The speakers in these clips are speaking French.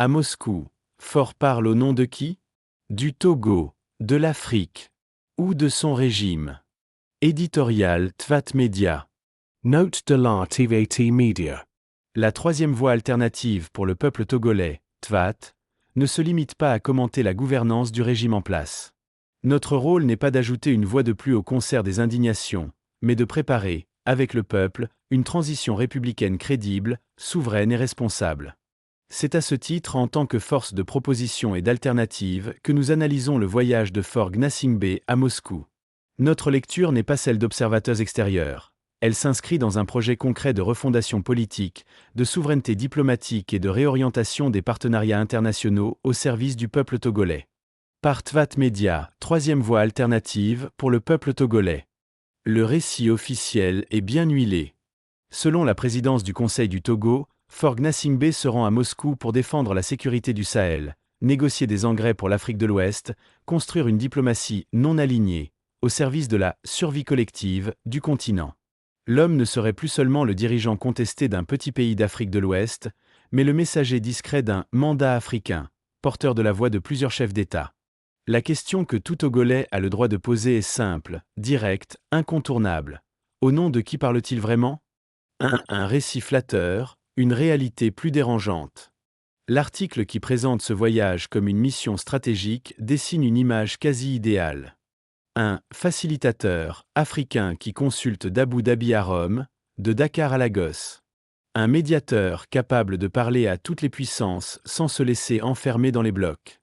À Moscou, Faure parle au nom de qui? Du Togo, de l'Afrique ou de son régime? Éditorial TVAT Media. Note de la TVT Media. La troisième voie alternative pour le peuple togolais, TVAT, ne se limite pas à commenter la gouvernance du régime en place. Notre rôle n'est pas d'ajouter une voix de plus au concert des indignations, mais de préparer, avec le peuple, une transition républicaine crédible, souveraine et responsable. C'est à ce titre, en tant que force de proposition et d'alternative, que nous analysons le voyage de Faure Gnassingbé à Moscou. Notre lecture n'est pas celle d'observateurs extérieurs. Elle s'inscrit dans un projet concret de refondation politique, de souveraineté diplomatique et de réorientation des partenariats internationaux au service du peuple togolais. Par TVAT Media, troisième voie alternative pour le peuple togolais. Le récit officiel est bien huilé. Selon la présidence du Conseil du Togo, Faure Gnassingbé se rend à Moscou pour défendre la sécurité du Sahel, négocier des engrais pour l'Afrique de l'Ouest, construire une diplomatie non alignée, au service de la survie collective du continent. L'homme ne serait plus seulement le dirigeant contesté d'un petit pays d'Afrique de l'Ouest, mais le messager discret d'un mandat africain, porteur de la voix de plusieurs chefs d'État. La question que tout Togolais a le droit de poser est simple, directe, incontournable. Au nom de qui parle-t-il vraiment? Un récit flatteur, une réalité plus dérangeante. L'article qui présente ce voyage comme une mission stratégique dessine une image quasi idéale. Un facilitateur africain qui consulte d'Abu Dhabi à Rome, de Dakar à Lagos. Un médiateur capable de parler à toutes les puissances sans se laisser enfermer dans les blocs.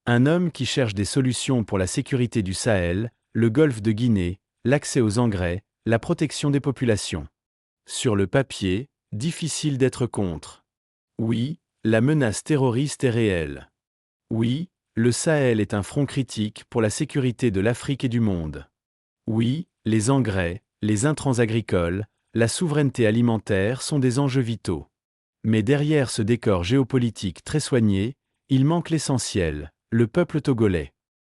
Un homme qui cherche des solutions pour la sécurité du Sahel, le golfe de Guinée, l'accès aux engrais, la protection des populations. Sur le papier, difficile d'être contre. Oui, la menace terroriste est réelle. Oui, le Sahel est un front critique pour la sécurité de l'Afrique et du monde. Oui, les engrais, les intrants agricoles, la souveraineté alimentaire sont des enjeux vitaux. Mais derrière ce décor géopolitique très soigné, il manque l'essentiel, le peuple togolais.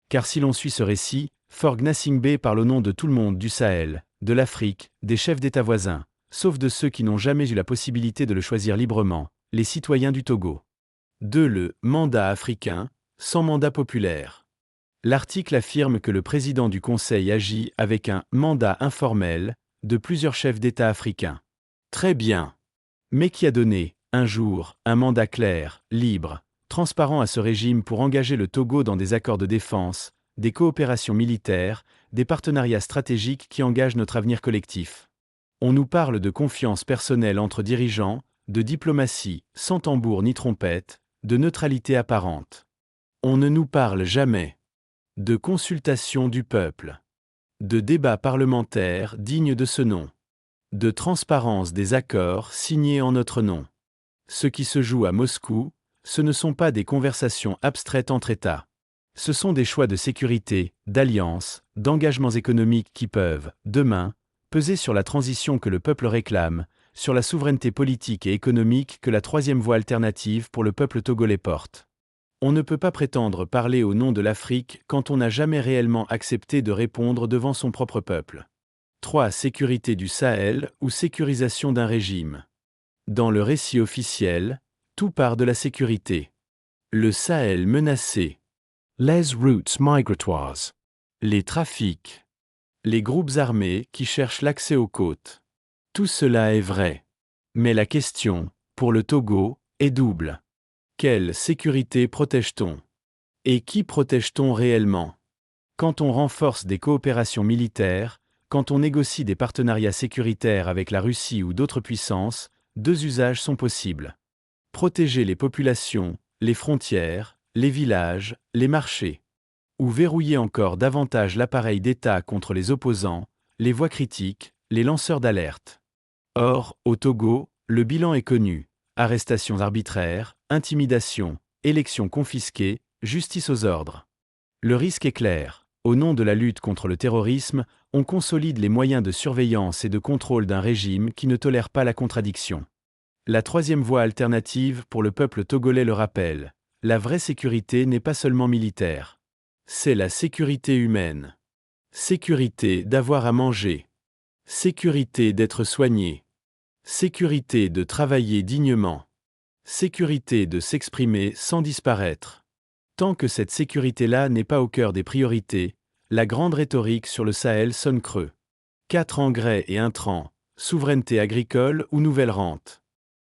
Car si l'on suit ce récit, Faure Gnassingbé parle au nom de tout le monde du Sahel, de l'Afrique, des chefs d'État voisins, sauf de ceux qui n'ont jamais eu la possibilité de le choisir librement, les citoyens du Togo. 2. Le mandat africain, sans mandat populaire. L'article affirme que le président du Conseil agit avec un mandat informel de plusieurs chefs d'État africains. Très bien. Mais qui a donné, un jour, un mandat clair, libre, transparent à ce régime pour engager le Togo dans des accords de défense, des coopérations militaires, des partenariats stratégiques qui engagent notre avenir collectif? On nous parle de confiance personnelle entre dirigeants, de diplomatie, sans tambour ni trompette, de neutralité apparente. On ne nous parle jamais de consultation du peuple, de débats parlementaires dignes de ce nom, de transparence des accords signés en notre nom. Ce qui se joue à Moscou, ce ne sont pas des conversations abstraites entre États. Ce sont des choix de sécurité, d'alliance, d'engagements économiques qui peuvent, demain, peser sur la transition que le peuple réclame, sur la souveraineté politique et économique que la troisième voie alternative pour le peuple togolais porte. On ne peut pas prétendre parler au nom de l'Afrique quand on n'a jamais réellement accepté de répondre devant son propre peuple. 3. Sécurité du Sahel ou sécurisation d'un régime. Dans le récit officiel, tout part de la sécurité. Le Sahel menacé. Les routes migratoires. Les trafics. Les groupes armés qui cherchent l'accès aux côtes. Tout cela est vrai. Mais la question, pour le Togo, est double. Quelle sécurité protège-t-on? Et qui protège-t-on réellement? Quand on renforce des coopérations militaires, quand on négocie des partenariats sécuritaires avec la Russie ou d'autres puissances, deux usages sont possibles. Protéger les populations, les frontières, les villages, les marchés. Ou verrouiller encore davantage l'appareil d'État contre les opposants, les voix critiques, les lanceurs d'alerte. Or, au Togo, le bilan est connu. Arrestations arbitraires, intimidations, élections confisquées, justice aux ordres. Le risque est clair. Au nom de la lutte contre le terrorisme, on consolide les moyens de surveillance et de contrôle d'un régime qui ne tolère pas la contradiction. La troisième voie alternative pour le peuple togolais le rappelle. La vraie sécurité n'est pas seulement militaire. C'est la sécurité humaine. Sécurité d'avoir à manger. Sécurité d'être soigné. Sécurité de travailler dignement. Sécurité de s'exprimer sans disparaître. Tant que cette sécurité-là n'est pas au cœur des priorités, la grande rhétorique sur le Sahel sonne creux. 4 engrais et intrants, souveraineté agricole ou nouvelle rente.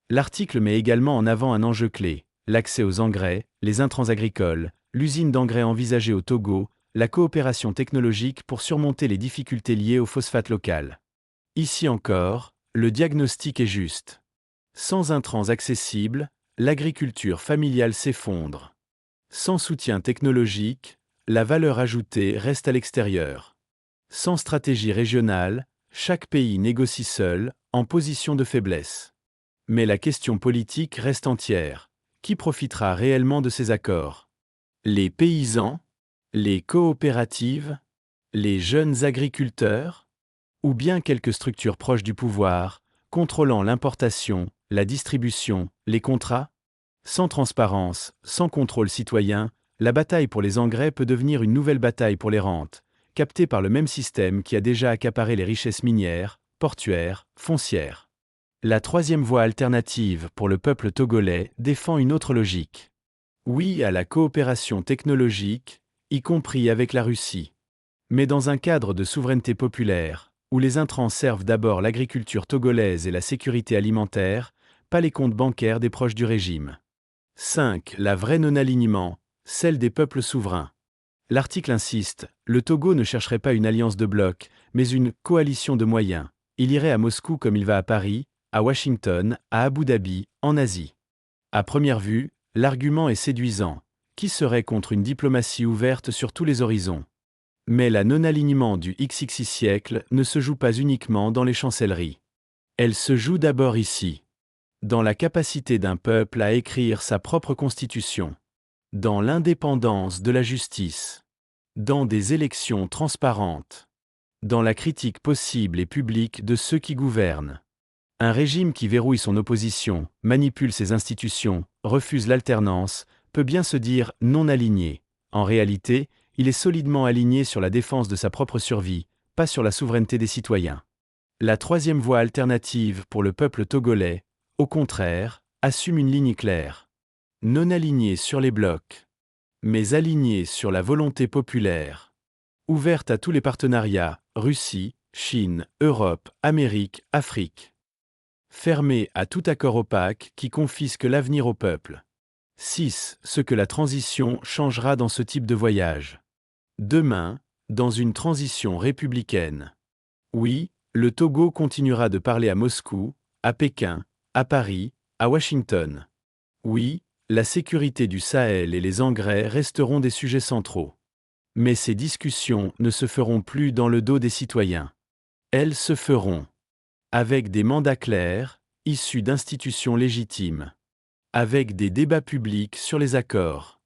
L'article met également en avant un enjeu clé, l'accès aux engrais, les intrants agricoles, l'usine d'engrais envisagée au Togo, la coopération technologique pour surmonter les difficultés liées au phosphate local. Ici encore, le diagnostic est juste. Sans intrants accessibles, l'agriculture familiale s'effondre. Sans soutien technologique, la valeur ajoutée reste à l'extérieur. Sans stratégie régionale, chaque pays négocie seul, en position de faiblesse. Mais la question politique reste entière. Qui profitera réellement de ces accords? Les paysans? Les coopératives? Les jeunes agriculteurs? Ou bien quelques structures proches du pouvoir, contrôlant l'importation, la distribution, les contrats? Sans transparence, sans contrôle citoyen, la bataille pour les engrais peut devenir une nouvelle bataille pour les rentes, captée par le même système qui a déjà accaparé les richesses minières, portuaires, foncières. La troisième voie alternative pour le peuple togolais défend une autre logique. Oui à la coopération technologique, y compris avec la Russie. Mais dans un cadre de souveraineté populaire, où les intrants servent d'abord l'agriculture togolaise et la sécurité alimentaire, pas les comptes bancaires des proches du régime. 5. La vraie non-alignement, celle des peuples souverains. L'article insiste, le Togo ne chercherait pas une alliance de blocs, mais une coalition de moyens. Il irait à Moscou comme il va à Paris, à Washington, à Abu Dhabi, en Asie. À première vue, l'argument est séduisant. Qui serait contre une diplomatie ouverte sur tous les horizons? Mais la non-alignement du XXI siècle ne se joue pas uniquement dans les chancelleries. Elle se joue d'abord ici. Dans la capacité d'un peuple à écrire sa propre constitution. Dans l'indépendance de la justice. Dans des élections transparentes. Dans la critique possible et publique de ceux qui gouvernent. Un régime qui verrouille son opposition, manipule ses institutions, refuse l'alternance, peut bien se dire non aligné. En réalité, il est solidement aligné sur la défense de sa propre survie, pas sur la souveraineté des citoyens. La troisième voie alternative pour le peuple togolais, au contraire, assume une ligne claire. Non aligné sur les blocs, mais aligné sur la volonté populaire. Ouverte à tous les partenariats, Russie, Chine, Europe, Amérique, Afrique. Fermée à tout accord opaque qui confisque l'avenir au peuple. 6. Ce que la transition changera dans ce type de voyage. Demain, dans une transition républicaine. Oui, le Togo continuera de parler à Moscou, à Pékin, à Paris, à Washington. Oui, la sécurité du Sahel et les engrais resteront des sujets centraux. Mais ces discussions ne se feront plus dans le dos des citoyens. Elles se feront avec des mandats clairs, issus d'institutions légitimes. Avec des débats publics sur les accords.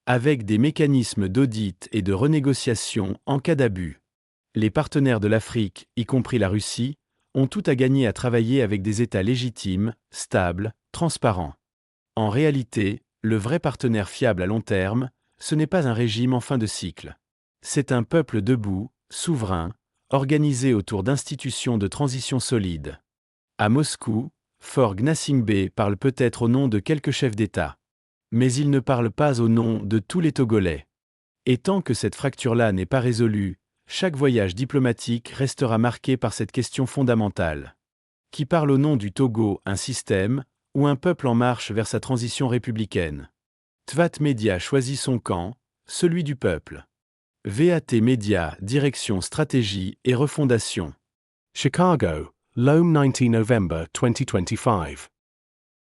Avec des mécanismes d'audit et de renégociation en cas d'abus. Les partenaires de l'Afrique, y compris la Russie, ont tout à gagner à travailler avec des États légitimes, stables, transparents. En réalité, le vrai partenaire fiable à long terme, ce n'est pas un régime en fin de cycle. C'est un peuple debout, souverain, organisé autour d'institutions de transition solides. À Moscou, Faure Gnassingbé parle peut-être au nom de quelques chefs d'État. Mais il ne parle pas au nom de tous les Togolais. Et tant que cette fracture-là n'est pas résolue, chaque voyage diplomatique restera marqué par cette question fondamentale. Qui parle au nom du Togo, un système, ou un peuple en marche vers sa transition républicaine? TVAT Média choisit son camp, celui du peuple. VAT Média, direction stratégie et refondation. Chicago, Loam 19 November 2025.